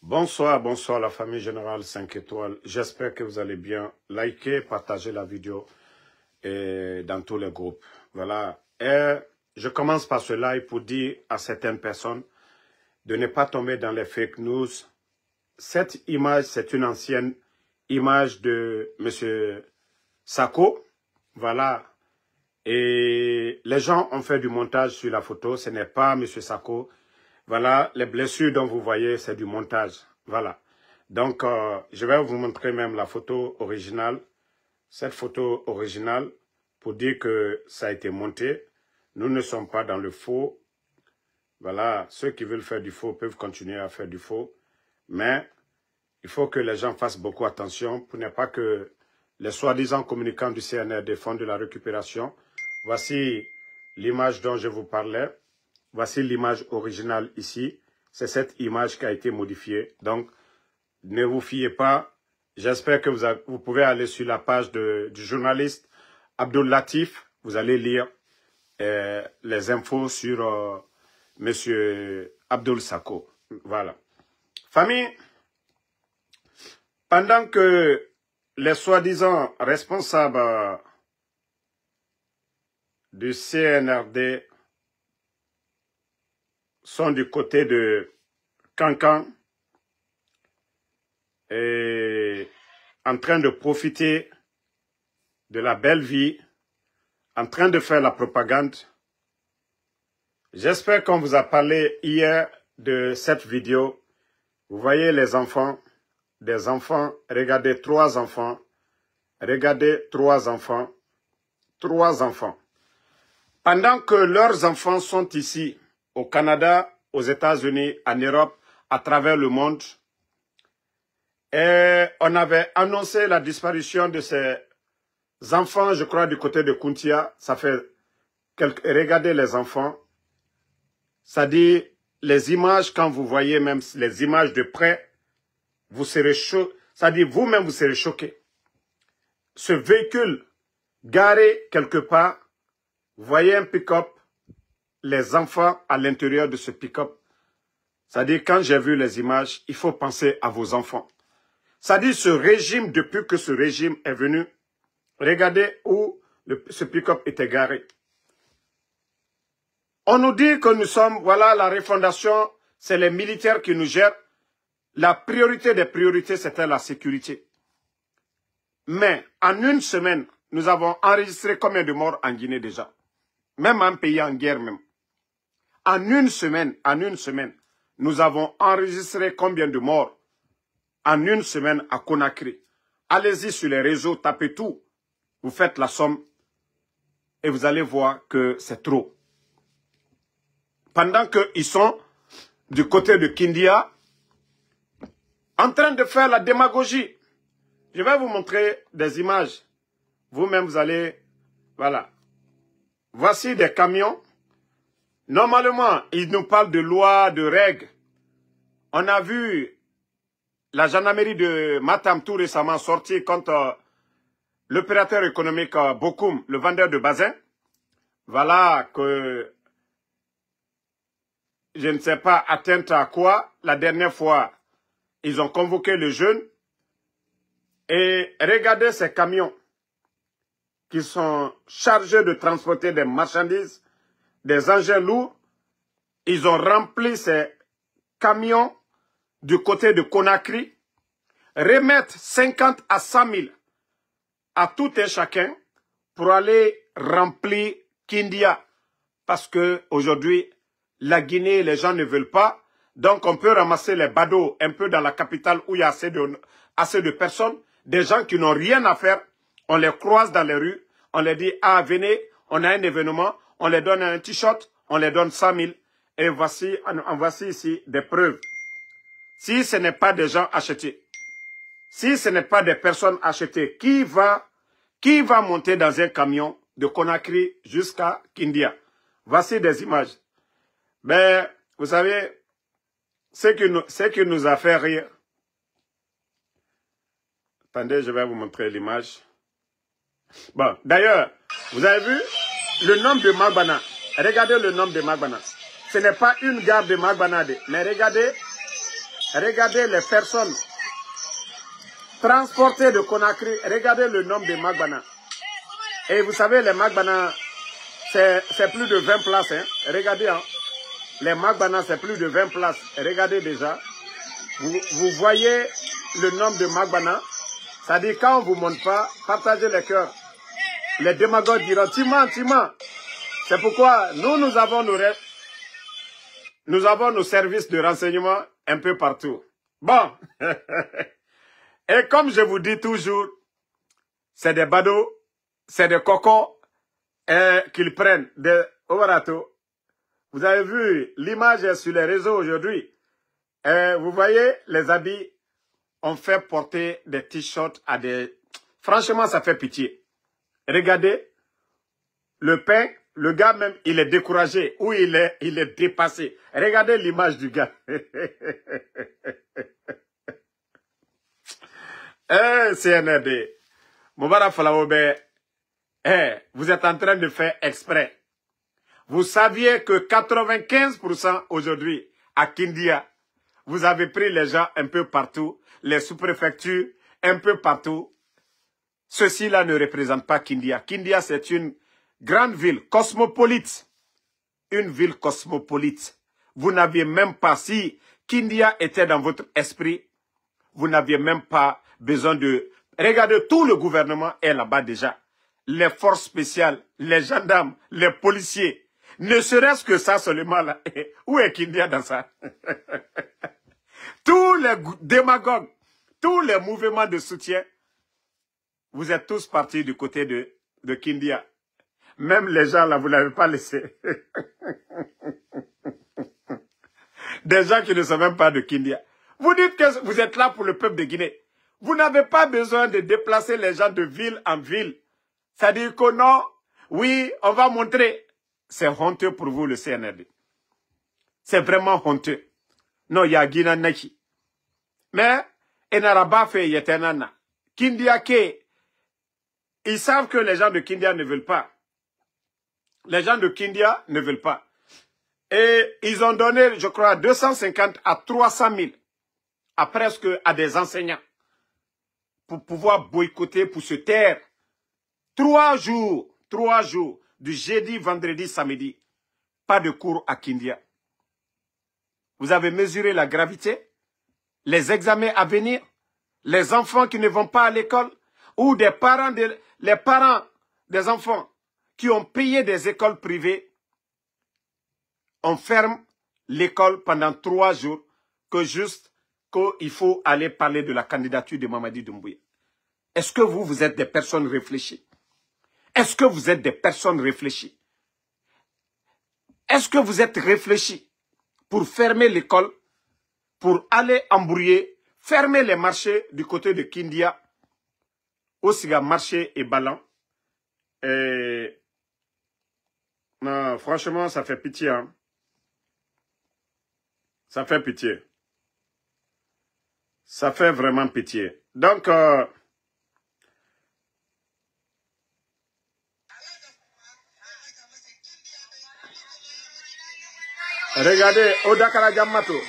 Bonsoir, bonsoir la famille générale 5 étoiles. J'espère que vous allez bien. Likez, partagez la vidéo et dans tous les groupes. Voilà. Et je commence par ce live pour dire à certaines personnes de ne pas tomber dans les fake news. Cette image, c'est une ancienne image de M. Sako. Voilà. Et les gens ont fait du montage sur la photo. Ce n'est pas M. Sako. Voilà, les blessures dont vous voyez, c'est du montage. Voilà. Donc, je vais vous montrer même la photo originale. Cette photo originale, pour dire que ça a été monté. Nous ne sommes pas dans le faux. Voilà, ceux qui veulent faire du faux peuvent continuer à faire du faux. Mais il faut que les gens fassent beaucoup attention pour ne pas que les soi-disant communicants du CNRD font de la récupération. Voici l'image dont je vous parlais. Voici l'image originale ici. C'est cette image qui a été modifiée. Donc, ne vous fiez pas. J'espère que vous pouvez aller sur la page du journaliste Abdul Latif. Vous allez lire les infos sur M. Abdul Sako. Voilà. Famille, pendant que les soi-disant responsables du CNRD sont du côté de Cancan et en train de profiter de la belle vie, en train de faire la propagande. J'espère qu'on vous a parlé hier de cette vidéo. Vous voyez les enfants, des enfants, regardez 3 enfants, regardez 3 enfants, 3 enfants. Pendant que leurs enfants sont ici, au Canada, aux États-Unis, en Europe, à travers le monde. Et on avait annoncé la disparition de ces enfants, je crois, du côté de Kuntia. Ça fait regardez les enfants. Ça dit, les images, quand vous voyez même les images de près, vous serez choqués. Ça dit, vous-même, vous serez choqués. Ce véhicule garé quelque part, vous voyez un pick-up, les enfants à l'intérieur de ce pick-up. C'est-à-dire, quand j'ai vu les images, il faut penser à vos enfants. C'est-à-dire, ce régime, depuis que ce régime est venu, regardez où ce pick-up était garé. On nous dit que nous sommes, voilà, la refondation, c'est les militaires qui nous gèrent. La priorité des priorités, c'était la sécurité. Mais, en une semaine, nous avons enregistré combien de morts en Guinée déjà? Même un pays en guerre même. En une semaine, nous avons enregistré combien de morts? En une semaine à Conakry. Allez-y sur les réseaux, tapez tout. Vous faites la somme et vous allez voir que c'est trop. Pendant qu'ils sont du côté de Kindia, en train de faire la démagogie. Je vais vous montrer des images. Vous-même, vous allez... Voilà. Voici des camions. Normalement, ils nous parlent de loi, de règles. On a vu la gendarmerie de Matam tout récemment sortir contre l'opérateur économique Bokoum, le vendeur de bazin. Voilà que, je ne sais pas atteinte à quoi. La dernière fois, ils ont convoqué le jeune. Et regardez ces camions qui sont chargés de transporter des marchandises, des engins lourds. Ils ont rempli ces camions du côté de Conakry, remettre 50 à 100 000 à tout un chacun pour aller remplir Kindia. Parce que aujourd'hui, la Guinée, les gens ne veulent pas. Donc on peut ramasser les badauds un peu dans la capitale où il y a assez de personnes, des gens qui n'ont rien à faire. On les croise dans les rues, on les dit, ah venez, on a un événement, on les donne un t-shirt, on les donne 100 000. Et voici ici des preuves. Si ce n'est pas des gens achetés, si ce n'est pas des personnes achetées, qui va monter dans un camion de Conakry jusqu'à Kindia? Voici des images. Mais vous savez, ce qui nous a fait rire. Attendez, je vais vous montrer l'image. Bon, d'ailleurs, vous avez vu le nom de Magbana. Regardez le nom de Magbana. Ce n'est pas une gare de Magbana, mais regardez regardez les personnes transportées de Conakry, regardez le nombre de Magbana. Et vous savez, les Magbana, c'est plus de 20 places. Hein. Regardez, hein. Les Magbana, c'est plus de 20 places. Regardez déjà. Vous voyez le nombre de Magbana. Ça dit quand on ne vous montre pas, partagez les cœurs. Les démagogues diront, Tima. C'est pourquoi nous avons nos services de renseignement un peu partout. Bon. Et comme je vous dis toujours, c'est des badauds, c'est des cocos qu'ils prennent des Ovarato. Vous avez vu l'image sur les réseaux aujourd'hui. Vous voyez les habits, on fait porter des t-shirts à des... Franchement, ça fait pitié. Regardez, le pain, le gars même, il est découragé ou il est dépassé. Regardez l'image du gars. CNRD, Moubara Falaobe, vous êtes en train de faire exprès. Vous saviez que 95% aujourd'hui, à Kindia, vous avez pris les gens un peu partout, les sous-préfectures, un peu partout. Ceci-là ne représente pas Kindia. Kindia, c'est une grande ville, cosmopolite. Une ville cosmopolite. Vous n'aviez même pas, si Kindia était dans votre esprit, vous n'aviez même pas besoin de... Regardez, tout le gouvernement est là-bas déjà. Les forces spéciales, les gendarmes, les policiers. Ne serait-ce que ça seulement là. Où est Kindia dans ça? Tous les démagogues, tous les mouvements de soutien, vous êtes tous partis du côté de Kindia. Même les gens là, vous ne l'avez pas laissé. Des gens qui ne sont même pas de Kindia. Vous dites que vous êtes là pour le peuple de Guinée. Vous n'avez pas besoin de déplacer les gens de ville en ville. Ça dit que non, oui, on va montrer. C'est honteux pour vous, le CNRD. C'est vraiment honteux. Non, il y a Guinée Naki. Mais, Enaraba fait Yetenana. Kindia Ke, ils savent que les gens de Kindia ne veulent pas. Les gens de Kindia ne veulent pas. Et ils ont donné, je crois, 250 à 300 000 à presque à des enseignants pour pouvoir boycotter, pour se taire. 3 jours, du jeudi, vendredi, samedi, pas de cours à Kindia. Vous avez mesuré la gravité, les examens à venir, les enfants qui ne vont pas à l'école, ou les parents des enfants qui ont payé des écoles privées, on ferme l'école pendant 3 jours, que juste qu'il faut aller parler de la candidature de Mamadi Doumbouya. Est-ce que vous êtes des personnes réfléchies? Est-ce que vous êtes des personnes réfléchies? Est-ce que vous êtes réfléchis pour fermer l'école, pour aller embrouiller, fermer les marchés du côté de Kindia, aussi à marché et Balan? Non, franchement, ça fait pitié. Hein? Ça fait pitié. Ça fait vraiment pitié. Donc, regardez, Odakara Gammato.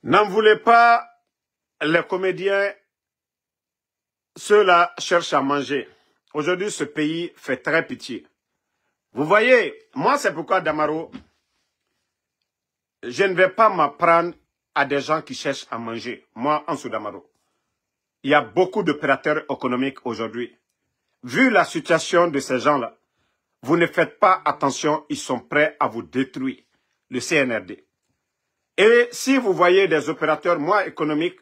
N'en voulez pas, les comédiens, ceux-là cherchent à manger. Aujourd'hui, ce pays fait très pitié. Vous voyez, moi, c'est pourquoi, Damaro, je ne vais pas m'apprendre à des gens qui cherchent à manger. Moi, en Damaro, il y a beaucoup d'opérateurs économiques aujourd'hui. Vu la situation de ces gens-là, vous ne faites pas attention, ils sont prêts à vous détruire, le CNRD. Et si vous voyez des opérateurs, moi, économiques,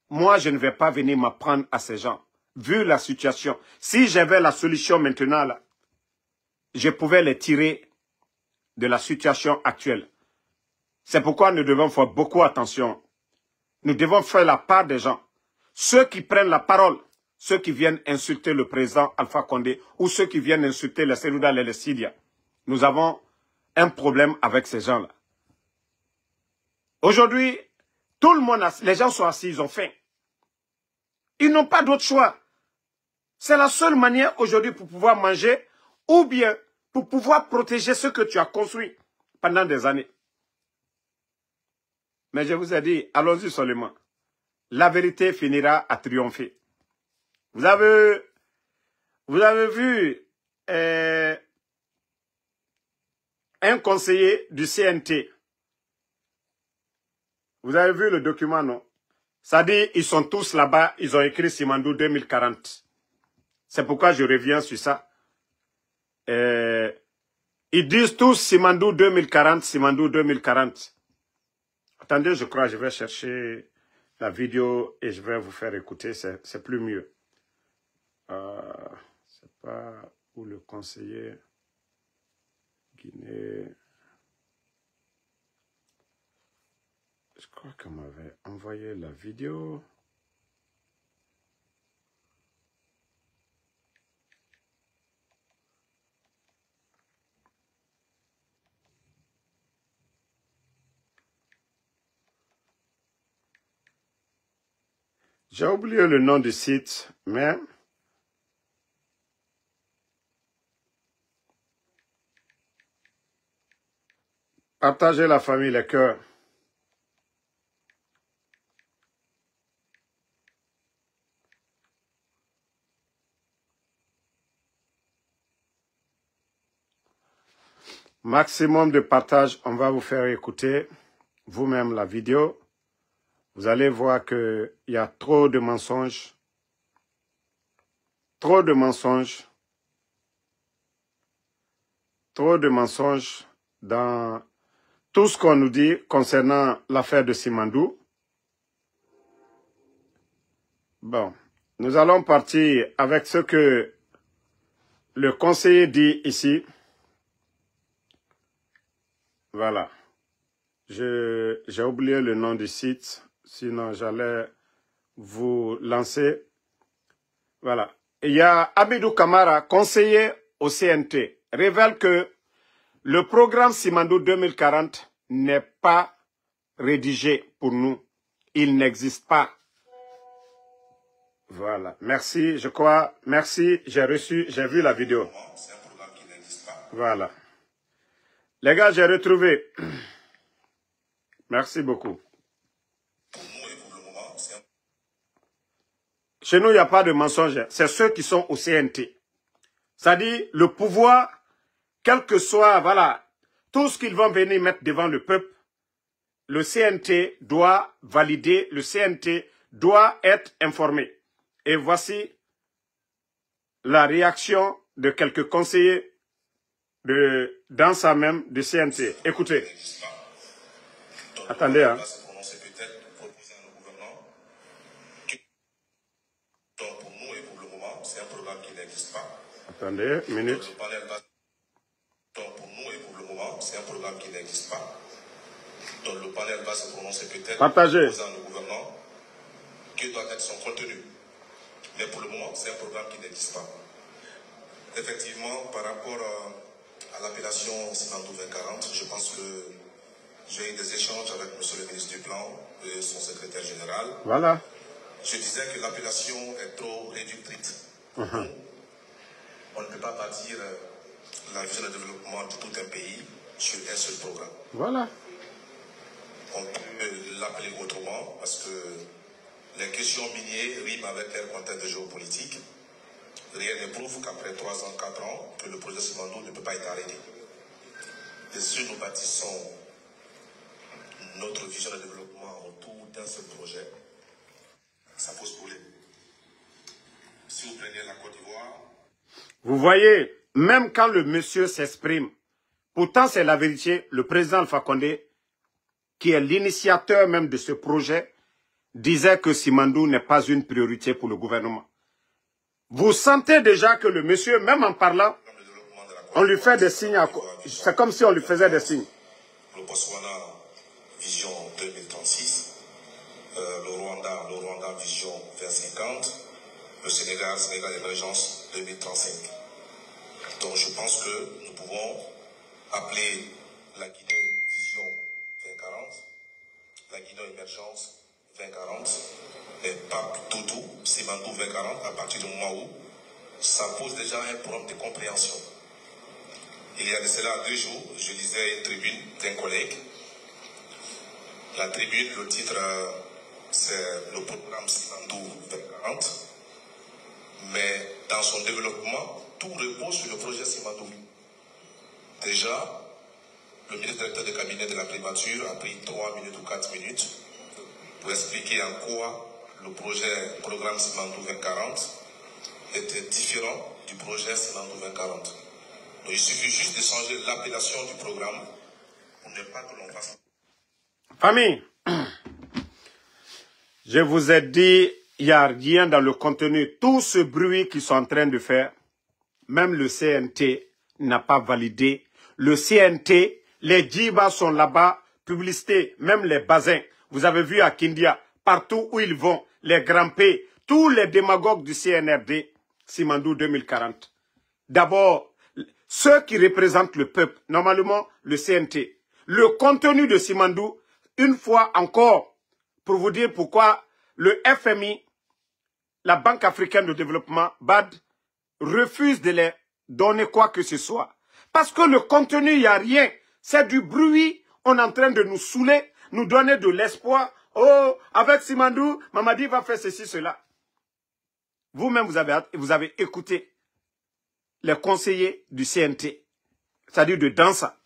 moi, je ne vais pas venir m'apprendre à ces gens. Vu la situation, si j'avais la solution maintenant, là, je pouvais les tirer de la situation actuelle. C'est pourquoi nous devons faire beaucoup attention. Nous devons faire la part des gens. Ceux qui prennent la parole, ceux qui viennent insulter le président Alpha Condé ou ceux qui viennent insulter les Selouda et les Sidia. Nous avons un problème avec ces gens-là. Aujourd'hui, tout le monde, les gens sont assis, ils ont faim. Ils n'ont pas d'autre choix. C'est la seule manière aujourd'hui pour pouvoir manger ou bien pour pouvoir protéger ce que tu as construit pendant des années. Mais je vous ai dit, allons-y seulement. La vérité finira à triompher. Vous avez vu un conseiller du CNT. Vous avez vu le document, non? Ça dit, ils sont tous là-bas, ils ont écrit Simandou 2040. C'est pourquoi je reviens sur ça. Ils disent tous Simandou 2040, Simandou 2040. Attendez, je crois que je vais chercher la vidéo et je vais vous faire écouter, c'est plus mieux. C'est pas où le conseiller Guinée. Je crois qu'on m'avait envoyé la vidéo. J'ai oublié le nom du site, mais partagez la famille, les cœurs. Maximum de partage, on va vous faire écouter vous-même la vidéo. Vous allez voir qu'il y a trop de mensonges. Trop de mensonges. Trop de mensonges dans tout ce qu'on nous dit concernant l'affaire de Simandou. Bon, nous allons partir avec ce que le conseiller dit ici. Voilà. J'ai oublié le nom du site, sinon j'allais vous lancer. Voilà. Il y a Abidou Kamara, conseiller au CNT, révèle que le programme Simandou 2040 n'est pas rédigé pour nous. Il n'existe pas. Voilà. Merci, je crois. Merci, j'ai vu la vidéo. Voilà. Les gars, j'ai retrouvé. Merci beaucoup. Chez nous, il n'y a pas de mensonge. C'est ceux qui sont au CNT. C'est-à-dire, le pouvoir, quel que soit, voilà, tout ce qu'ils vont venir mettre devant le peuple, le CNT doit valider, le CNT doit être informé. Et voici la réaction de quelques conseillers dans ça même du CNT. Écoutez. Attendez, hein. Attendez, une minute. Donc pour nous et pour le moment, c'est un programme qui n'existe pas. Donc le panel va se prononcer peut-être Partagez. posant le gouvernement quel doit être son contenu. Mais pour le moment, c'est un programme qui n'existe pas. Effectivement, par rapport à l'appellation Simandou 2040, je pense que j'ai eu des échanges avec M. le ministre du Plan et son secrétaire général. Voilà. Je disais que l'appellation est trop réductrice. On ne peut pas bâtir la vision de développement de tout un pays sur un seul programme. Voilà. On peut l'appeler autrement parce que les questions minières riment avec leur contexte de géopolitique. Rien ne prouve qu'après 3 ans, 4 ans, que le projet Simandou ne peut pas être arrêté. Et si nous bâtissons notre vision de développement autour d'un seul projet, ça pose problème. Si vous prenez la Côte d'Ivoire... Vous voyez, même quand le monsieur s'exprime, pourtant c'est la vérité, le président Alpha Condé, qui est l'initiateur même de ce projet, disait que Simandou n'est pas une priorité pour le gouvernement. Vous sentez déjà que le monsieur, même en parlant, on lui fait des signes, c'est comme si on lui faisait des signes. Le Botswana, vision 2036, le Rwanda, vision 2050, le Sénégal émergence 2035. Donc je pense que nous pouvons appeler la Guinée vision 2040, la Guinée émergence 2040, et pas tout, Simandou 2040, à partir du moment où ça pose déjà un problème de compréhension. Il y a de cela 2 jours, je lisais une tribune d'un collègue. La tribune, le titre, c'est le programme Simandou 2040. Mais dans son développement, tout repose sur le projet Simandou. Déjà, le ministre directeur de cabinet de la primature a pris 3 minutes ou 4 minutes pour expliquer en quoi le programme Simandou 2040 était différent du projet Simandou 2040. Donc il suffit juste de changer l'appellation du programme pour ne pas que l'on fasse. Famille, je vous ai dit, il n'y a rien dans le contenu. Tout ce bruit qu'ils sont en train de faire, même le CNT n'a pas validé. Le CNT, les djibas sont là-bas, publicité, même les basins. Vous avez vu à Kindia, partout où ils vont, les grands P, tous les démagogues du CNRD, Simandou 2040. D'abord, ceux qui représentent le peuple, normalement le CNT. Le contenu de Simandou, une fois encore, pour vous dire pourquoi le FMI, la Banque africaine de développement, BAD, refuse de les donner quoi que ce soit. Parce que le contenu, il n'y a rien. C'est du bruit. On est en train de nous saouler, nous donner de l'espoir. Oh, avec Simandou, Mamadi va faire ceci, cela. Vous-même, vous avez écouté les conseillers du CNT, c'est-à-dire de Dansa,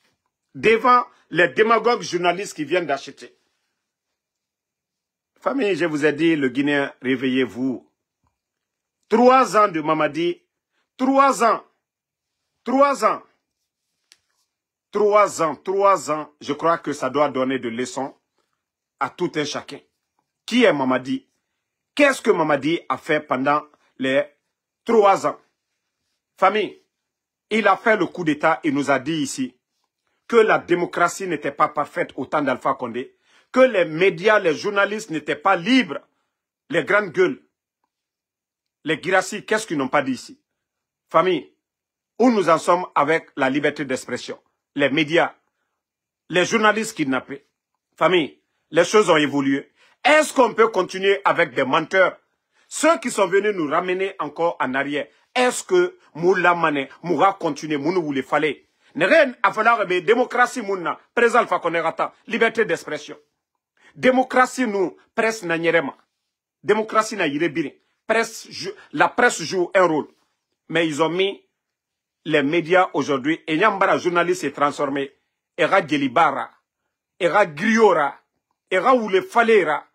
devant les démagogues journalistes qui viennent d'acheter. Famille, je vous ai dit, le Guinéen, réveillez-vous. 3 ans de Mamadi, 3 ans, 3 ans, 3 ans, 3 ans, je crois que ça doit donner de leçons à tout un chacun. Qui est Mamadi? Qu'est-ce que Mamadi a fait pendant les 3 ans? Famille, il a fait le coup d'État et nous a dit ici que la démocratie n'était pas parfaite au temps d'Alpha Condé, que les médias, les journalistes n'étaient pas libres, les grandes gueules, les Guirassi, qu'est-ce qu'ils n'ont pas dit ici? Famille, où nous en sommes avec la liberté d'expression, les médias, les journalistes kidnappés. Famille, les choses ont évolué. Est-ce qu'on peut continuer avec des menteurs? Ceux qui sont venus nous ramener encore en arrière, est-ce que Moula Mané moura continuer, Mounou voulait fallait? Ne rien à falloir démocratie mouna, présent Alpha Konerata, liberté d'expression. Démocratie nous, presse na nyerema. Démocratie na yirebiri. La presse joue un rôle. Mais ils ont mis les médias aujourd'hui, et Nyambara journaliste est transformé. Era Djelibara, Era Griora, Era Oule Falera.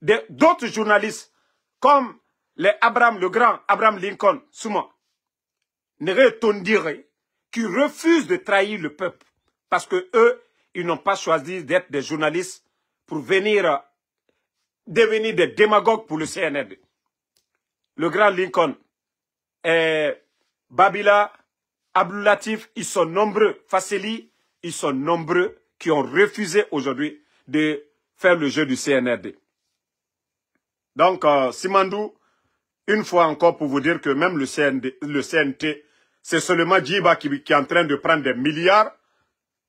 D'autres journalistes, comme le grand Abraham Lincoln, Souma, qui refusent de trahir le peuple. Parce que eux, ils n'ont pas choisi d'être des journalistes pour venir devenir des démagogues pour le CNRD. Le grand Lincoln, Babila, Abdoulatif, ils sont nombreux. Fasseli, ils sont nombreux qui ont refusé aujourd'hui de faire le jeu du CNRD. Donc, Simandou, une fois encore pour vous dire que même le CNT, c'est seulement Djiba qui est en train de prendre des milliards,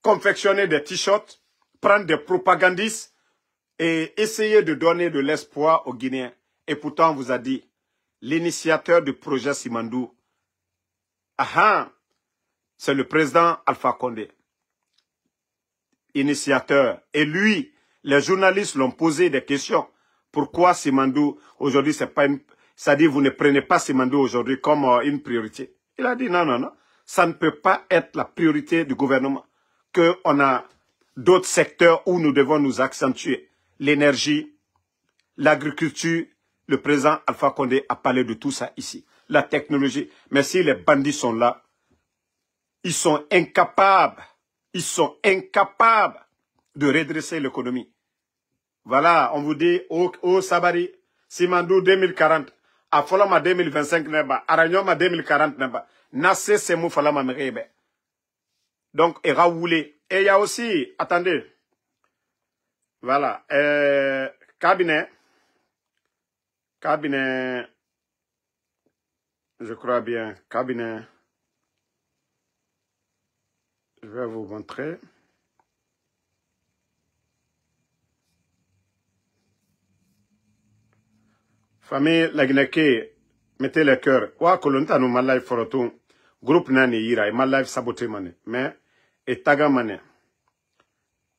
confectionner des t-shirts, prendre des propagandistes et essayer de donner de l'espoir aux Guinéens. Et pourtant, on vous a dit, l'initiateur du projet Simandou, c'est le président Alpha Condé. Initiateur. Et lui, les journalistes l'ont posé des questions. Pourquoi Simandou, aujourd'hui, c'est pas une... C'est-à-dire, vous ne prenez pas Simandou aujourd'hui comme une priorité. Il a dit non, non, non. Ça ne peut pas être la priorité du gouvernement. Qu'on a d'autres secteurs où nous devons nous accentuer. L'énergie, l'agriculture. Le président Alpha Condé a parlé de tout ça ici. La technologie. Mais si les bandits sont là, ils sont incapables de redresser l'économie. Voilà, on vous dit, au Sabari, Simandou 2040, à Folama 2025 neba, Aranyoma 2040 neba, Nassé Semou Folama Merebe. Donc, et Raoulé. Et il y a aussi, attendez, voilà, cabinet, je crois bien, cabinet, je vais vous montrer. Famille Lagneke, Mettez les cœurs. Wa kolonta no ma live foroton. Groupe nani ira et ma live saboté mané. Mais et taga mané.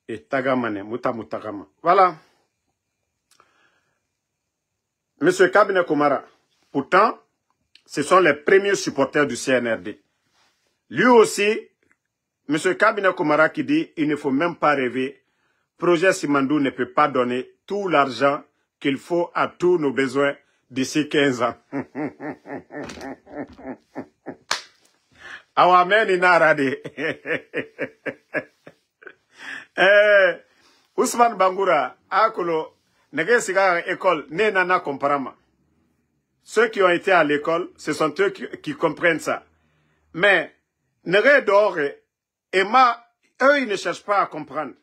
Et taga mané muta mutagama. Voilà. Monsieur Kabine Komara. Pourtant, ce sont les premiers supporters du CNRD. Lui aussi, monsieur Kabine Komara qui dit il ne faut même pas rêver. Projet Simandou ne peut pas donner tout l'argent qu'il faut à tous nos besoins d'ici 15 ans. Awamen inarade. Ousmane Bangoura, akolo, nege siga école, ne nana comparama. Ceux qui ont été à l'école, ce sont eux qui comprennent ça. Mais, nege dehors, Emma, eux, ils ne cherchent pas à comprendre.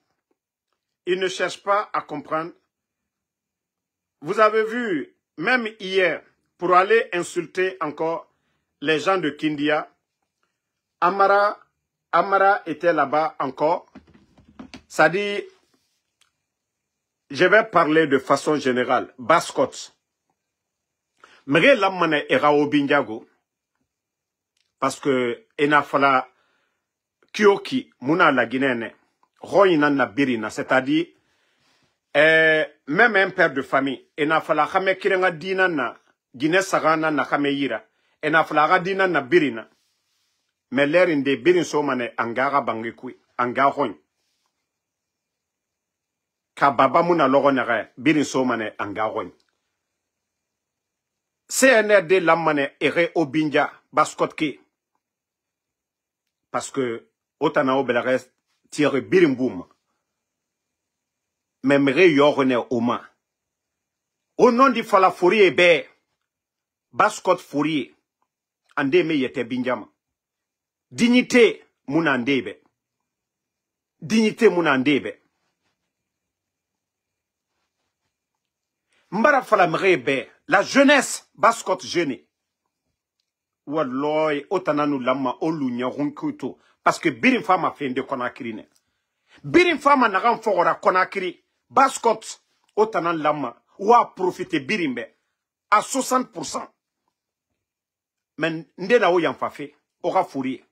Ils ne cherchent pas à comprendre. Vous avez vu, même hier, pour aller insulter encore les gens de Kindia, Amara était là-bas encore. Ça dit, je vais parler de façon générale. Baskot. Mais l'amane era au Bindiago. Parce que, ena fala, Kyoki, muna la Guinéenne, Royina na Birina, c'est-à-dire, même un père de famille, ena fala kame kirenga dina na, Guinée Sarana na kame yira, ena fala dina na Birina. Mais l'air inde Birin somane angara bangekui, angaroin. Ka baba muna logonere, Birin somane angaroin. CNRD lamane ere obinja, baskotke. Parce que, otana obelare tire Birin boum. Mais mere yorone oma. Au nom di fala fourier be, baskot fourier, ande me yete binjama. Dignité, mounandebe. Dignité, mounandebe. Mbara fala mrebe, la jeunesse, baskot jeune. Walloy, otananu lama, olunya, runkuto. Parce que birin fama fait de konakiri. Birin fama naran fora konakiri. Baskot, otanan lama, wa profite birimbe. À 60%. Mais ndena o yanfafe, ora fourier.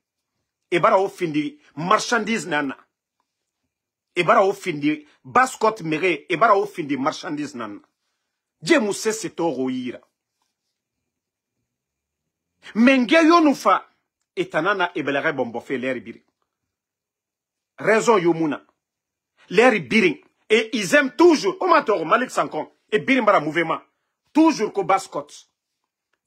Ebara o findi marchandise nana. Ebara o findi baskot mere. Ebara o findi marchandise nana. Dje mousse seto roira. Menge yonufa. Etanana ebelere bombofe l'air biri. Raison yomuna. L'air biri. Et ils aiment toujours. Omator Malik Sankon. Et birimbara mouvement. Toujours ko baskot.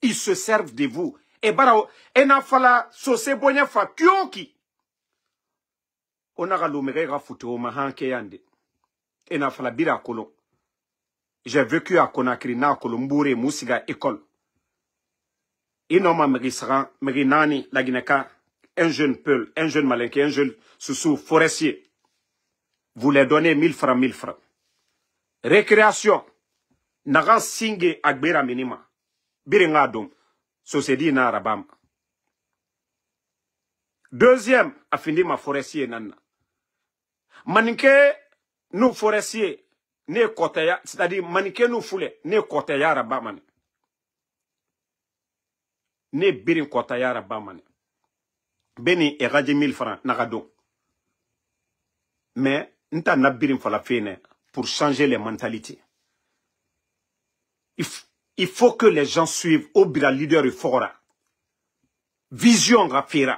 Ils se servent de vous. Et bara enafala sose bonya fa kyoki. Onara lomere rafute o mahanke yande. Enafala bira kolo. J'ai vécu à Conakry na Colombouré Moussiga école. Inoma merisra merinani la Guineka, un jeune peul, un jeune malinqué, un jeune soussou forestier. Vous les donnez 1000 francs, 1000 francs. Récréation. Naran singe agbera minima. Biringa dom. Société na rabam. Deuxième, a fini ma forestier nana. Maninke, nous forestiers, ne kotaya, c'est-à-dire maninke nous foule, ne kotaya rabamane. Ne birin kotaya rabamane. Beni eradi 1000 francs, nagado. Mais, nta na birin fala fene pour changer les mentalités. Il faut que les gens suivent au bira leader et fora. Vision rafira.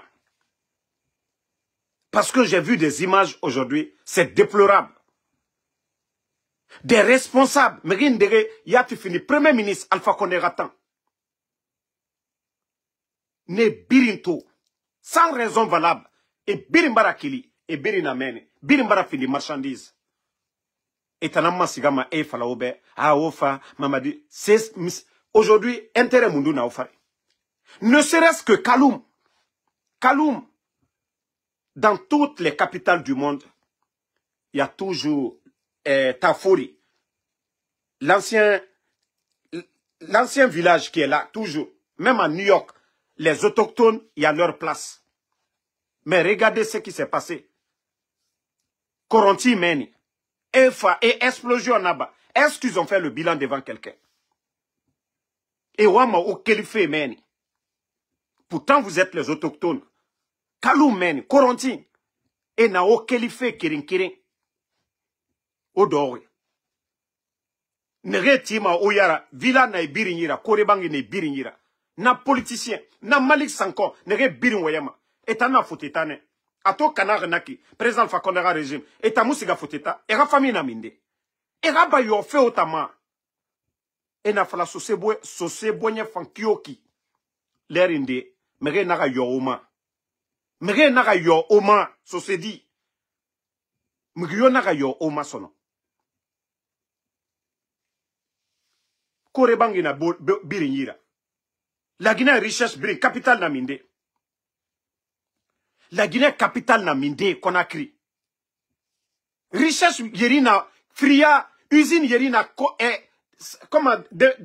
Parce que j'ai vu des images aujourd'hui, c'est déplorable. Des responsables, mais il y a fini, Premier ministre Alpha Condé Ratan. Ne birinto, sans raison valable, et birimbara kili, et birinamene, birimbara fili marchandise. Et tanama sigama e fala obe, a ofa, mamadi, c'est, aujourd'hui, intérêt mundu na ofare. Ne serait-ce que Kaloum. Kaloum, dans toutes les capitales du monde, il y a toujours Tafori, l'ancien village qui est là, toujours. Même à New York, les autochtones, il y a leur place. Mais regardez ce qui s'est passé. Coronti Meni, EFA et explosion là-bas. Est-ce qu'ils ont fait le bilan devant quelqu'un? Et wama o kelife meni. Pourtant, vous êtes les autochtones. Kalou meni, Corentin. Et na o kelife kirin. Odori. Nere tima oyara, villa na birinira, korebangi ne birinira. Na politicien, na Malik Sanko, nere birin wayama. Eta na fotetane. Ato kanar naki, président Alpha Condé régime. Eta musiga foteta, era famille na minde. Era ba yo fe otama. E na fala sosebonye fankioki. Lerinde, mere naga yo oma. Mere naga yo oma, sosedi. Mugyo naga yo oma sono. Korebangi na birinyira. La Guinée richesse birin, capital na minde. La Guinée capitale na minde, Conakry. Richesse yerina, fria, usine yerina,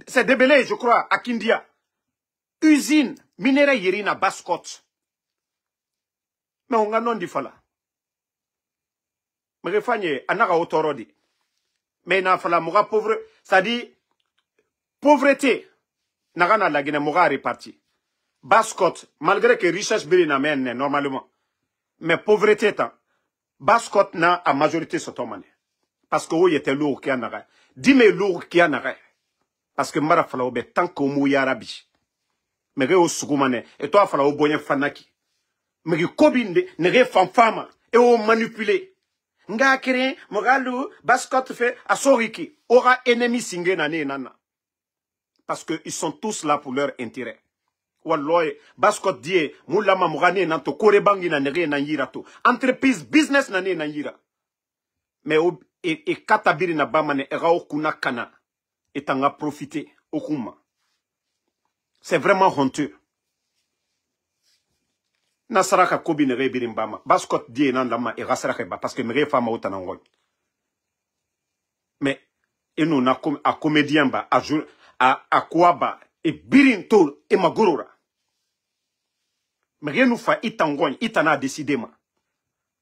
c'est débellé, je crois, à Kindia. Usine, minerai yerina, Basse-Côte. Mais on a non di fala. Mais refanye, anara otorodi. Mais na fala, moura pauvre, ça dit, pauvreté, n'a la Guinée moura réparti. Basse-Côte, malgré que richesse birina mène, normalement. Mais pauvreté, Basse-Côte n'a à majorité sotomane. Parce que où y était lourd qui en a. Dis-moi lourd qui en a. Parce que mara fala obe tant que mou yarabi. Mais au sougoumane, et toi fala au bonyen fanaki. Mais kobinde, ne fanfama, et au manipulé. Nga kere, moralu, Basse-Côte fait, à soriki, aura ennemi singé nane nana. Parce que ils sont tous là pour leur intérêt. Walloy, Basse-Côte die, moulama mourane nanto, korebangi na nere na yirato. Entreprise, business nane na yira. Mais et katabiri na bamane, era okuna kana. Et t'en a profité, okuma. C'est vraiment honteux. Nasaraka kobi nere birimbama. Basse-Côte die nan lama, et rasaraka ba, parce que mere fama otanangoy. Mais, et nous, na a comédien ba, à quoi ba, et birinto, et magorora. Mais rien nous fait itangoy, itana décidé ma.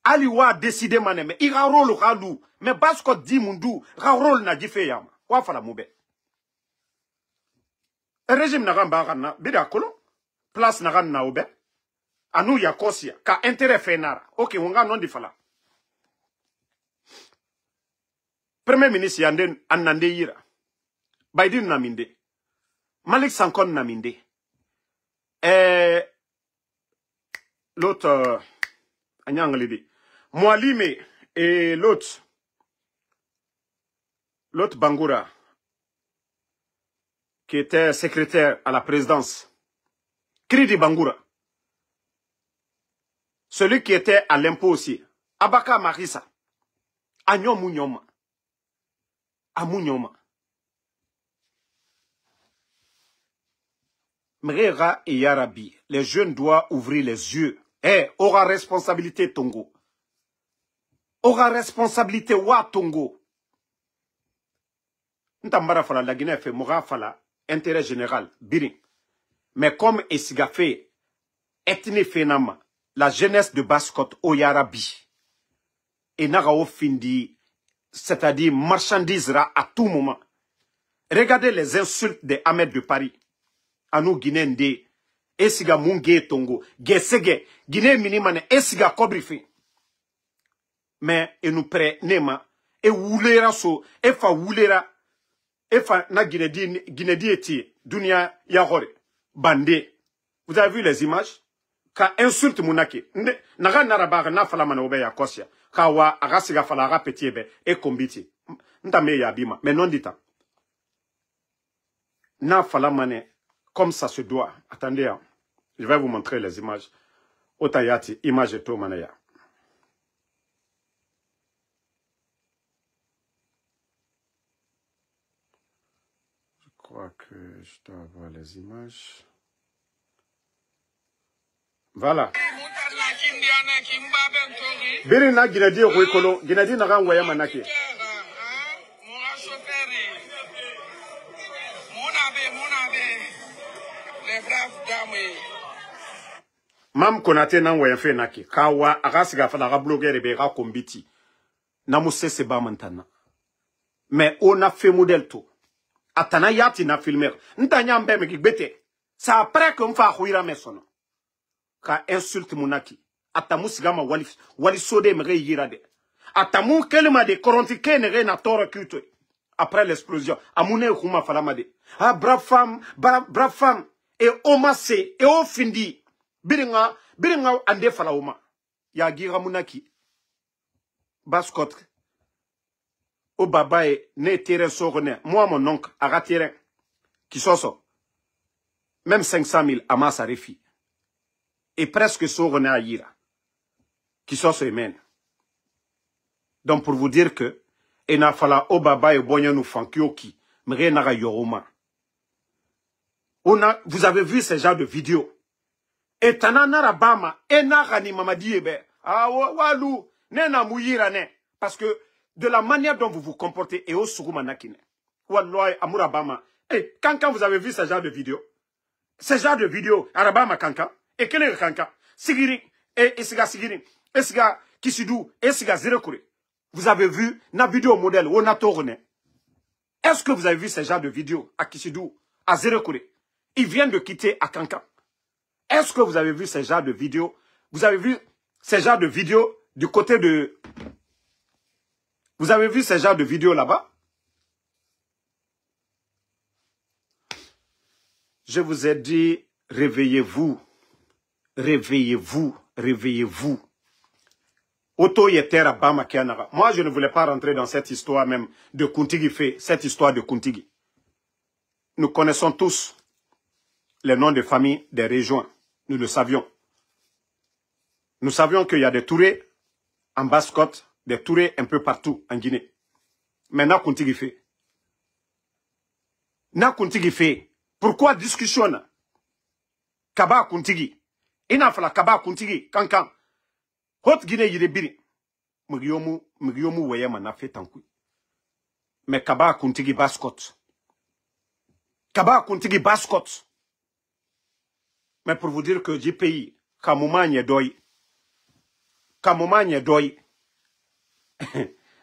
Aliwa décidé ma mais il a rôle ralou. Mais Basse-Côte dit mundu, rôle na jife yama. Wa fala moube. Le régime n'a pas bida kolon. Place n'a na oube. Anou ya kosia. Ka intérêt fenara. Ok, on ga non di fala. Premier ministre yanden anande yira. Biden na minde. Malik Sankon na minde. L'autre, Moualime et l'autre Bangoura, qui était secrétaire à la présidence, Kridi Bangoura, celui qui était à l'impôt aussi, Abaka Marissa, Agnon Mounioma, Amounioma. Mrera et Yarabi, les jeunes doivent ouvrir les yeux. Aura responsabilité Tongo. Aura responsabilité wa Tongo. Ntambara fala la Guinée fait moura fala intérêt général birin. Mais comme Esiga fait ethnie phénomène, la jeunesse de Basse-Côte au Yarabi et Narao Findi, c'est-à-dire marchandisera à tout moment. Regardez les insultes de Ahmed de Paris. À nous Guinéens de Esiga Mungé Tongo, Gesege, Guinée minimane, Esiga Kobrifi. Mais et nous prenema, et Woulera so, et fa Woulera, et fa na Guinée eti, Dunia Yahore, Bandé. Vous avez vu les images? Ka insulte Mounaki. Naga Narabar na fala manobe ya Kosia. Kawa Agasiga fala rapetiebe, et kombiti. Ntame yabima, mais non dit. Na fala mane. Comme ça se doit. Attendez, hein. Je vais vous montrer les images. Otayati, image et tout, manaya. Je crois que je dois avoir les images. Voilà. Birina Ginadi Ruikolo, Ginadi Naran Wayamanaki. Mam Konate nan wayanfe naki. Kawa agasiga fala bloguer rebe ga kombiti. Namuse se ba mantana. Mais on a fait modèle tout. Atana yati na filmer. Ntanya mbeme ki bete. C'est après que m'fa khouira mesono. Ka insulte munaki. Atamu sigama wali sode mre yirade. Atamu kelema de koronti kenere na toro kuto. Après l'explosion, amune khuma falamade. Ah brave femme et omase et ofindi. Biringa ande fala oma. Ya gira munaki. Baskot. O baba e ne tere sorone. Moi mon oncle a ratiré. Qui soso. Même 500 000 à sa refi. Et presque sorone à yira. Qui soso emen. Donc pour vous dire que et na fala o baba e bonya nou fankioki. Mre naga yoroma. Vous avez vu ce genre de vidéos. Et tanana bama et naga ni mamadi ebe. Ah walou. Nena mouyira ne. Parce que de la manière dont vous vous comportez et au suruma nakine. Walloy amurabama. Et quand vous avez vu ce genre de vidéos. Ce genre de vidéos. Arabama kanka. Et quel est le kanka? Sigiri. Et siga sigiri. Et siga kisidou. Et siga zirekure. Vous avez vu na vidéo modèle ou na tourne. Est-ce que vous avez vu ce genre de vidéo à Kisidou, à Zirekure? Ils viennent de quitter à Kankan. Est-ce que vous avez vu ce genre de vidéo? Vous avez vu ce genre de vidéo du côté de... Vous avez vu ce genre de vidéo là-bas? Je vous ai dit, réveillez-vous. Réveillez-vous. Réveillez-vous. Moi, je ne voulais pas rentrer dans cette histoire même de Kuntigi fait, cette histoire de Kuntigi. Nous connaissons tous les noms de famille des régions. Nous le savions. Nous savions qu'il y a des Tourés en Basse-Côte, des Tourés un peu partout en Guinée. Mais na Kuntigi fait. Na Kuntigi fait. Pourquoi discussion? Kaba Kuntigi. Ina fala Kaba Kuntigi. Kankan. Haute Guinée yirebiri. Mugiomu weyema na fait tankui. Mais Kaba Kuntigi Basse-Côte. Kaba Kuntigi Basse-Côte. Mais pour vous dire que du pays, Kamoumagne doi. Kamoumagne doi.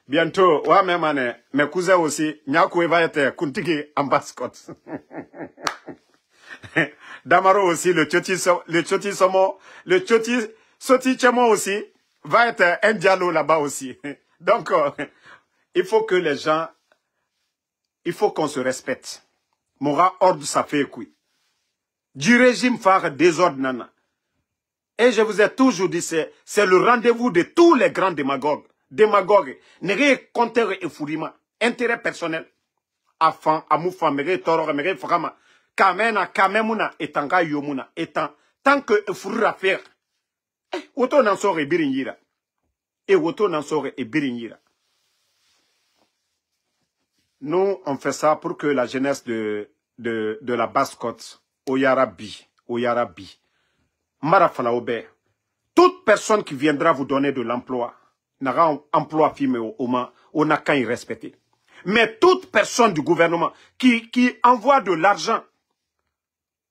Bientôt, ouais, même mes cousins aussi, Nyako va être Kuntigi en Basse-Côte. Damaro aussi, le Tchoti Somo, le Tchoti Soti Tchemo aussi, va être un dialogue là-bas aussi. Donc, il faut que les gens, il faut qu'on se respecte. Mora ordre ça fait quoi. Du régime phare désordre nana. Et je vous ai toujours dit, c'est le rendez-vous de tous les grands démagogues. Démagogues. Nere compteur et fourima. Intérêt personnel. Afan, amoufa, mere toro, mere frama. Kamena, kamemuna, etanga yomuna. Etan, tant que fourra faire. Woto nan sore birinyira. Et woto nan sore et birinyira. Nous, on fait ça pour que la jeunesse de la Basse-Côte, Oyarabi, Marafala Obe, toute personne qui viendra vous donner de l'emploi, n'aura un emploi filmé au moins, on n'a qu'à y respecter. Mais toute personne du gouvernement qui envoie de l'argent,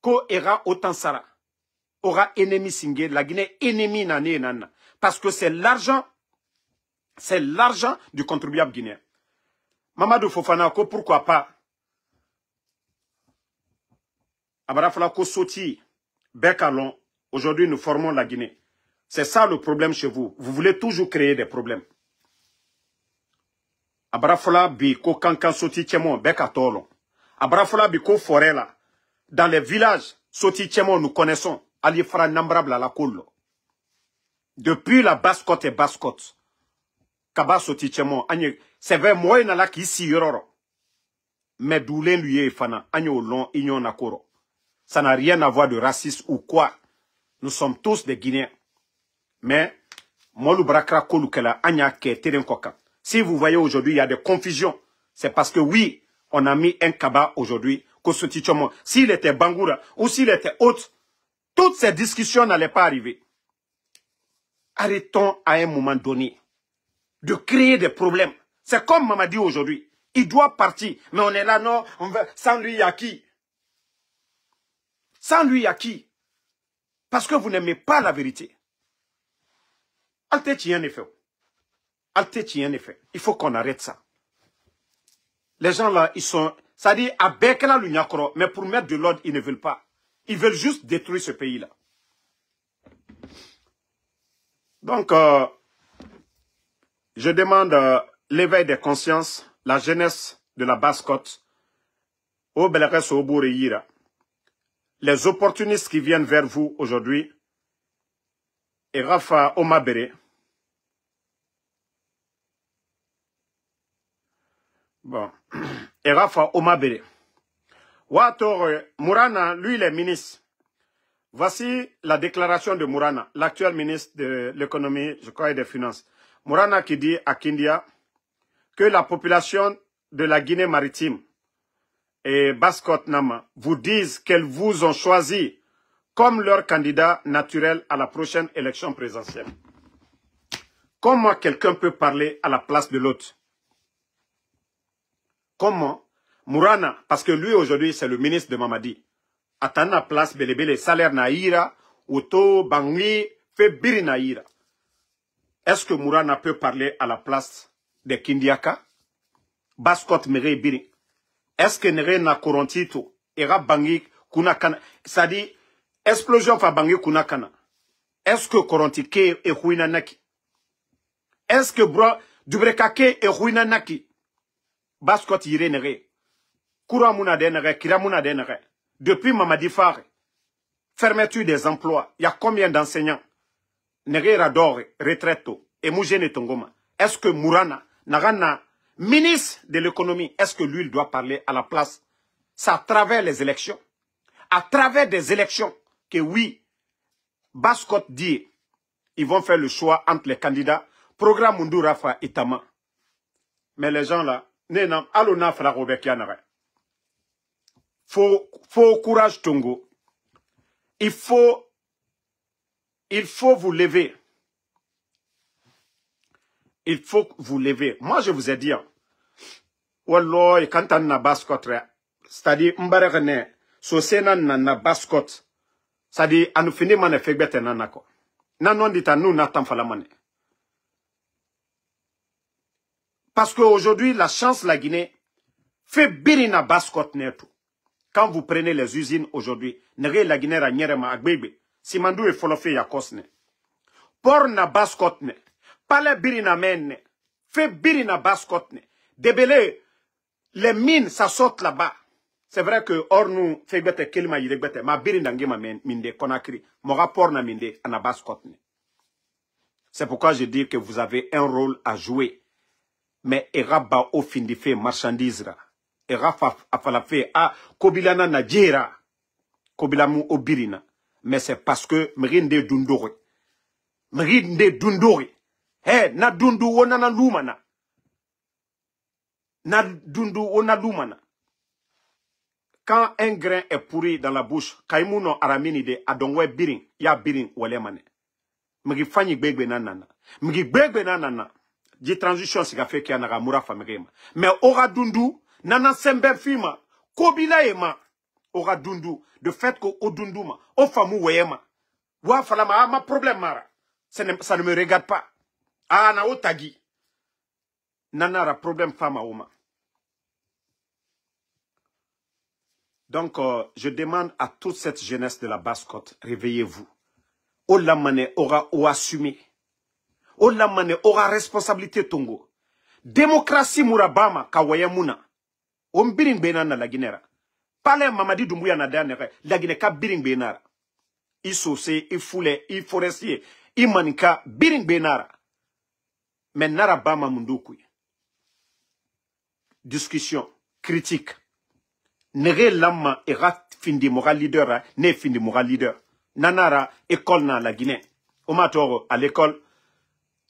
ko era autant sara, aura ennemi singé, la Guinée ennemi nana. Parce que c'est l'argent du contribuable guinéen. Mamadou Fofana, pourquoi pas? Abarafala ko soti, Bekalon, aujourd'hui nous formons la Guinée. C'est ça le problème chez vous. Vous voulez toujours créer des problèmes. Abarafala bi ko kankan soti tchemon, Bekatolon. Abarafala bi ko forêt là. Dans les villages, soti tchemon nous connaissons. Alifra nambrable à la colle. Depuis la Basse-Côte et Basse-Côte. Kaba soti tchemon, c'est vrai moi na la qui si yororo. Mais doulen lui est fana, agno long, ignon nakoro. Ça n'a rien à voir de racisme ou quoi. Nous sommes tous des Guinéens. Mais, molu brakra kolukela, anya ke teren koka. Si vous voyez aujourd'hui, il y a des confusions. C'est parce que oui, on a mis un Kaba aujourd'hui, Kosoti tchemon. S'il était Bangoura, ou s'il était autre, toutes ces discussions n'allaient pas arriver. Arrêtons à un moment donné de créer des problèmes. C'est comme Mamadi aujourd'hui. Il doit partir. Mais on est là, non, on veut, sans lui, il y a qui? Sans lui, il y a qui? Parce que vous n'aimez pas la vérité. Alte en effet. Alte en effet. Il faut qu'on arrête ça. Les gens là, ils sont... Ça dit, à Bekela l'Unyakoro, mais pour mettre de l'ordre, ils ne veulent pas. Ils veulent juste détruire ce pays-là. Donc, je demande l'éveil des consciences, la jeunesse de la Basse-Côte, au Beleres au Boureyira. Les opportunistes qui viennent vers vous aujourd'hui, et Rafa Omabere. Bon. Et Rafa Omabere. Wator Mourana, lui, il est ministre. Voici la déclaration de Mourana, l'actuel ministre de l'économie, je crois, et des finances. Mourana qui dit à Kindia que la population de la Guinée maritime et Basse-Côte Nama vous disent qu'elles vous ont choisi comme leur candidat naturel à la prochaine élection présidentielle. Comment quelqu'un peut parler à la place de l'autre? Comment Mourana, parce que lui aujourd'hui c'est le ministre de Mamadi, atana place belebele salaire naïra, auto bangi, fait biri naïra. Est-ce que Mourana peut parler à la place de Kindiaka? Basse-Côte mere biri. Est-ce que nere na Korontito, era bangi kuna kana, ça dit explosion fa bangi kuna kana. Est-ce que Korontike e huina naki? Est-ce que bro Dubrekake e huina naki? Basse-Côte yire nere. Kouramuna de nere, Kiramuna de nere. Depuis Mamadi Fare, fermeture des emplois, il y a combien d'enseignants? Nere radore, retraito, et Moujene Tongoma. Est-ce que Mourana, Narana, ministre de l'économie, est-ce que lui, il doit parler à la place? C'est à travers les élections. À travers des élections que oui, Basse-Côte dit, ils vont faire le choix entre les candidats. Programme Mundu Rafa Itama. Mais les gens là, Nenam, Alona Fala Robekianare. Faut courage Tongo. Il faut vous lever. Il faut vous lever. Moi, je vous ai dit, Wallah, quand on a Basse-Côte, c'est-à-dire, Mbarekene, Sosena na Basse-Côte, c'est-à-dire, à nous finir, man, fait bête, nanako. Nanon dit à nous, n'attend pas la monnaie. Parce qu'aujourd'hui, la chance, la Guinée, fait birina Basse-Côte, neto. Quand vous prenez les usines aujourd'hui, nere la Guinée ra nyerema agbebe, simandou e folofe ya kosne. Por na Basse-Côte ne, pale birina menne, fait birina Basse-Côte ne. Débélé, les mines, ça saute là-bas. C'est vrai que or nous, fait bête kelima yiregbete, ma birina ngema minde, konakri, mon rapport na minde, ana Basse-Côte ne. C'est pourquoi je dis que vous avez un rôle à jouer. Mais eraba au fin de fait marchandise ra. Rafa afalafe a kobilana na jera kobilamu obirina, mais c'est parce que mrinde dundore na dundu wona na lumana quand un grain est pourri dans la bouche kaimuno aramini de adonwe birin ya birin walemane mgi fanyi gbegbe nanana di transition siga fait ki anara mura famrema mais ora dundu Nana sember fima, kobila ema, ora dundu, de fait que o dunduma, o famu weyema, wa falama, ma problème mara, ça ne me regarde pas. Ah, na otagi. Nana ra problème fama oma. Donc, je demande à toute cette jeunesse de la Basse-Côte, réveillez-vous. Olamane aura ou assumé. Olamane aura responsabilité tongo. Démocratie murabama kawayamuna. On biring benana la Guinée. Parle Mamadi Doumbouya na dernière, la Guinée ka biring benara. I sosé, i foulé, i forestier, i manika biring benara. Mais nara bama mundukui. Discussion, critique. Nere lama era findi moral leader, ne findi moral leader. Nanara école na la Guinée. Au matoro à l'école,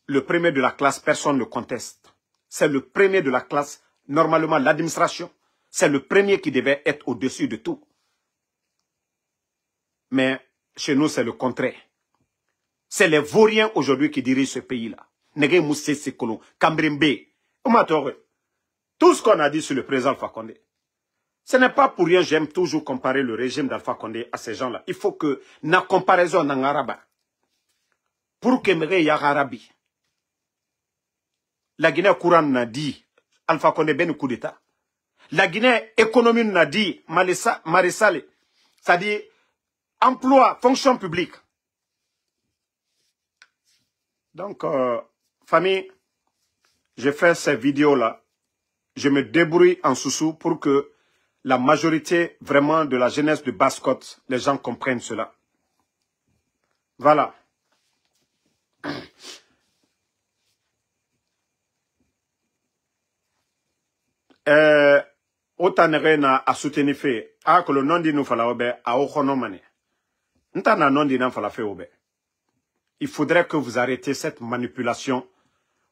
le premier de la classe, personne ne conteste. C'est le premier de la classe. Normalement, l'administration, c'est le premier qui devait être au-dessus de tout. Mais chez nous, c'est le contraire. C'est les Vauriens aujourd'hui qui dirigent ce pays-là. Nege Moussé Sekolo, Kambrimbe, tout ce qu'on a dit sur le président Alpha Condé. Ce n'est pas pour rien, j'aime toujours comparer le régime d'Alpha Condé à ces gens-là. Il faut que, na comparaison en arabe, pour que Mere Yagarabi, la Guinée courante n'a dit, Alpha Condé ben coup d'État. La Guinée, économie n'a dit, Marésalé, c'est-à-dire emploi, fonction publique. Donc, famille, je fais ces vidéos-là. Je me débrouille en sous-sous pour que la majorité vraiment de la jeunesse de Basse-Côte, les gens comprennent cela. Voilà. Autant na a soutenir fait a que le nom de nous fala obe a okonomane. Ntana non de nan fala fait obe. Il faudrait que vous arrêtez cette manipulation.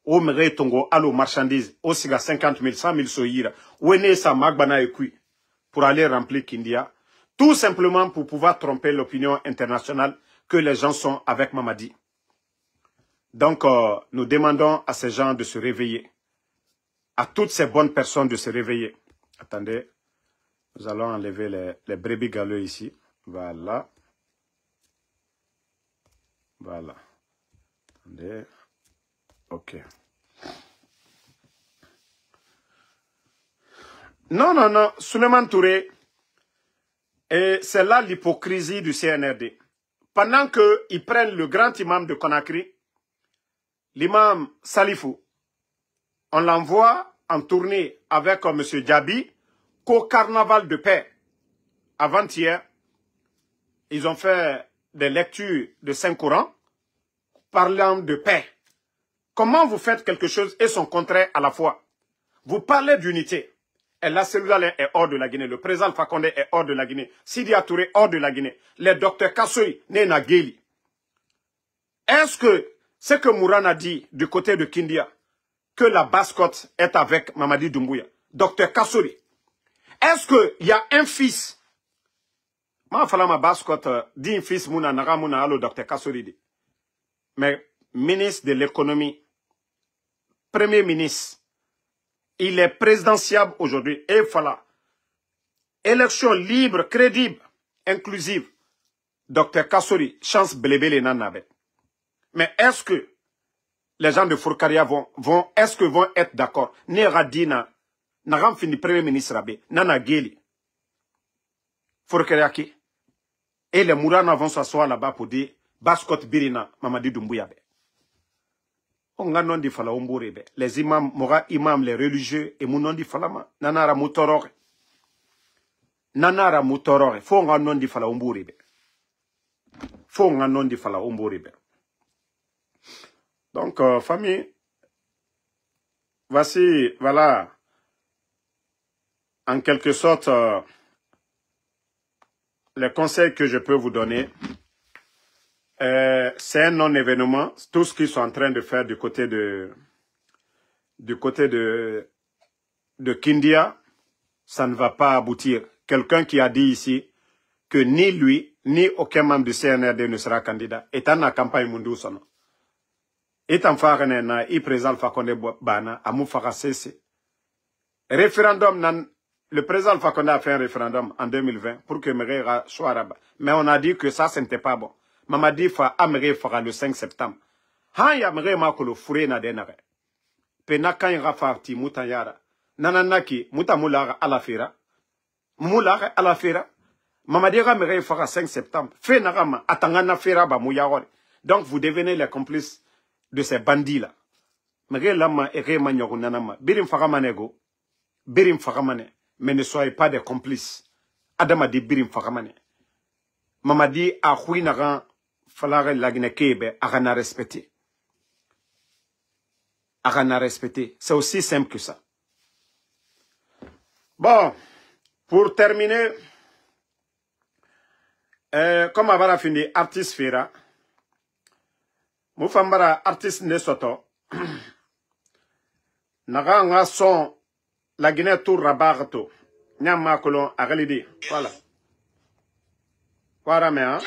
Au méré tongo allo marchandise au siga 50 000, 100 000 soyira. Ou ne sa magbana ekui pour aller remplir Kindia. Tout simplement pour pouvoir tromper l'opinion internationale que les gens sont avec Mamadi. Donc, nous demandons à ces gens de se réveiller. À toutes ces bonnes personnes de se réveiller. Attendez, nous allons enlever les brebis galeux ici. Voilà. Voilà. Attendez. Ok. Non, non, non. Souleymane Touré, et c'est là l'hypocrisie du CNRD. Pendant qu'ils prennent le grand imam de Conakry, l'imam Salifou, on l'envoie en tournée avec M. Diaby qu'au carnaval de paix. Avant-hier, ils ont fait des lectures de Saint-Coran parlant de paix. Comment vous faites quelque chose et son contraire à la fois? Vous parlez d'unité. Et la cellule est hors de la Guinée. Le président Alpha Condé est hors de la Guinée. Sidi Touré hors de la Guinée. Les docteurs Kassoui, Nena Geli. Est-ce que ce que Mouran a dit du côté de Kindia, que la Basse-Côte est avec Mamadi Doumbouya, docteur Kassoui, est-ce qu'il y a un fils? Ma Basse-Côte dit un fils Mouna Naga Mouna Allo docteur Kassoui. Mais ministre de l'économie, premier ministre, il est présidentiable aujourd'hui. Et voilà. Élection libre, crédible, inclusive. Docteur Kassouri, chance blébé nanabe. Mais est-ce que les gens de Fourkaria vont être d'accord? Neradina, n'agam fini premier ministre Rabé, Nana Geli. Fourkaria qui? Et les Mourana vont s'asseoir là-bas pour dire Basse-Côte Birina, Mamadi Doumbouya. On a non di fala ombourebe. Les imams, mora imam, les religieux, et mon non di falama. Nanara moutorore. Nanara moutorore. Faut on a non di fala ombourebe. Faut on a non di fala ombourebe. Donc, famille, voici, voilà, en quelque sorte, les conseils que je peux vous donner. C'est un non-événement. Tout ce qu'ils sont en train de faire du côté de Kindia, ça ne va pas aboutir. Quelqu'un qui a dit ici que ni lui, ni aucun membre du CNRD ne sera candidat. Et en la campagne mondiale, sono. Et en farane na i président Fakonde Bana, amou farasese. Référendum, le président Fakonde a fait un référendum en 2020 pour que Merera soit rabat. Mais on a dit que ça, ce n'était pas bon. Mamadi fa amere fera le 5 septembre. Han ya mere makolo fure na denare. Pena kan ira farti mutayara. Nananaki mutamula alafira. Mula alafira. Mamadi ra mere fera 5 septembre. Fe narama atangana fera ba muyawore. Donc vous devenez les complices de ces bandits là. Mere lama ere manyoru nanama. Birim faramanego. Birim faramane. Mais ne soyez pas des complices. Adama di birim faramane. Mamadi a huinaran falare lagine kebe agana respecter. Agana respecter. C'est aussi simple que ça. Bon, pour terminer, comme avara fini artiste fera, moufambara artiste nesoto, naga nga son la Guinée tour rabarto, nyama kolon agalidi, voilà. Voilà, mais hein.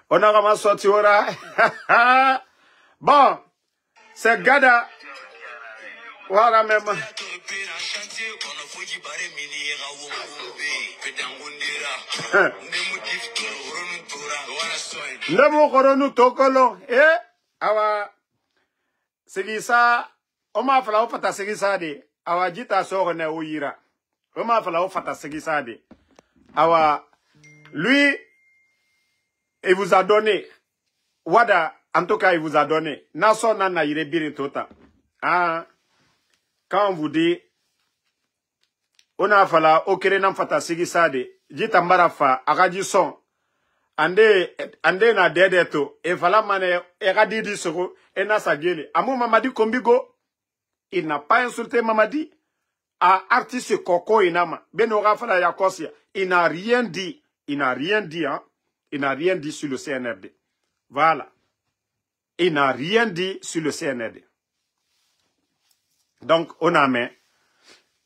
On a ramassé bon, c'est Gada. Voilà même. Nemo koronu tokolo awa segisa oma fala o fata segisa de awa jita soro ne uyira oma fala o fata segisa de awa lui il vous a donné Wada en tout cas il vous a donné naso nana ire biri tota quand on vous dit on a fala o kere nan fata segisa de jita mbarafa agaji son ande na dede to e fala mane e gadi di soko e na sagele amu Mamadi Kombigo il n'a pas insulté Mamadi a artiste Koko inama beno rafala ya kosia il n'a rien dit il n'a rien dit sur le CNRD voilà il n'a rien dit sur le CNRD donc on a mis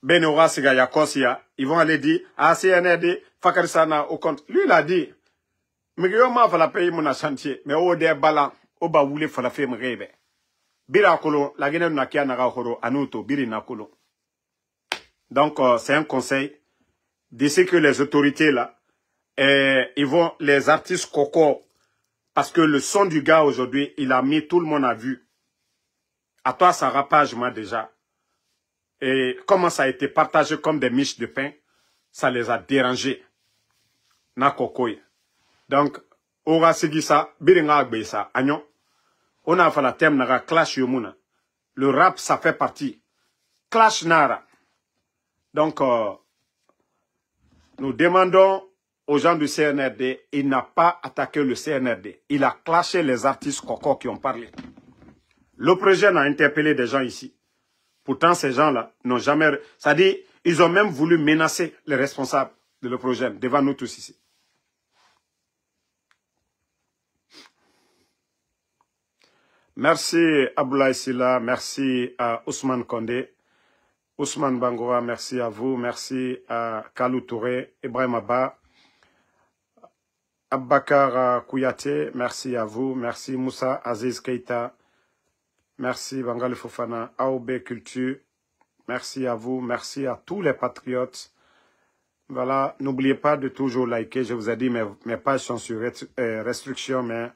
beno rasiga ya kosia ils vont aller dire à CNRD Fakarisana au compte lui il a dit mais yo ma fala paye mon chantier mais o de balan o ba wule fala fe mrebe bira kolo la gene na kia na ga horo anuto biri na kolo donc c'est un conseil d'ici que les autorités là ils vont les artistes Koko parce que le son du gars aujourd'hui il a mis tout le monde à vue à toi ça rapage moi déjà et comment ça a été partagé comme des miches de pain ça les a dérangés na Koko. Donc, ora sigisa, biringa agbesa, agnon. On a fait la thème naga clash yomuna. Le rap, ça fait partie. Clash nara. Donc, nous demandons aux gens du CNRD, il n'a pas attaqué le CNRD. Il a clashé les artistes Koko qui ont parlé. Le projet a interpellé des gens ici. Pourtant, ces gens-là n'ont jamais... C'est-à-dire, ils ont même voulu menacer les responsables de le projet devant nous tous ici. Merci Aboulaye Silla, merci à Ousmane Kondé, Ousmane Bangoura, merci à vous, merci à Kalou Touré, Ibrahim Abba, Abbakar Kouyaté, merci à vous, merci Moussa Aziz Keita, merci Bangali Fofana, AOB Culture, merci à vous, merci à tous les patriotes. Voilà, n'oubliez pas de toujours liker, je vous ai dit mes pages sont sur restriction, mais...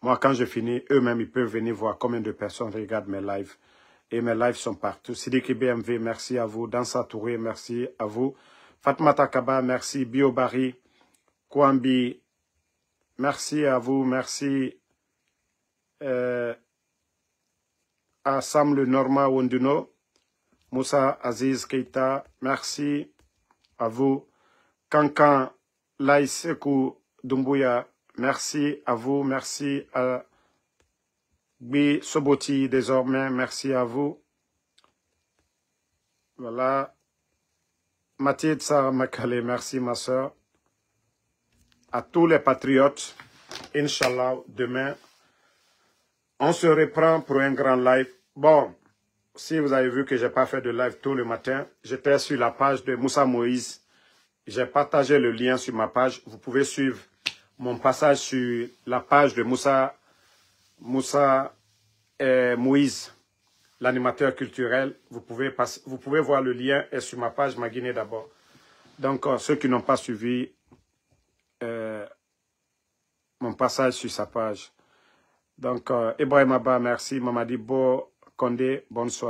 Moi, quand je finis, eux-mêmes, ils peuvent venir voir combien de personnes regardent mes lives. Et mes lives sont partout. Sidiki BMV, merci à vous. Dansa Touré, merci à vous. Fatmata Kaba, merci. Biobari, Kwambi, merci à vous. Merci à Sam le Norma Wonduno. Moussa Aziz Keita, merci à vous. Kankan Laïsekou Dumbuya, merci à vous, merci à Bi Soboti désormais, merci à vous. Voilà. Mathilde Sarah Makale, merci ma soeur. À tous les patriotes, Inch'Allah, demain, on se reprend pour un grand live. Bon, si vous avez vu que je n'ai pas fait de live tout le matin, j'étais sur la page de Moussa Moïse. J'ai partagé le lien sur ma page. Vous pouvez suivre mon passage sur la page de Moussa Moïse, l'animateur culturel. Vous pouvez voir le lien est sur ma page Maguiné d'abord. Donc, ceux qui n'ont pas suivi mon passage sur sa page. Donc, Ibrahim Abba, merci. Mamadi Bo Kondé, bonne soirée.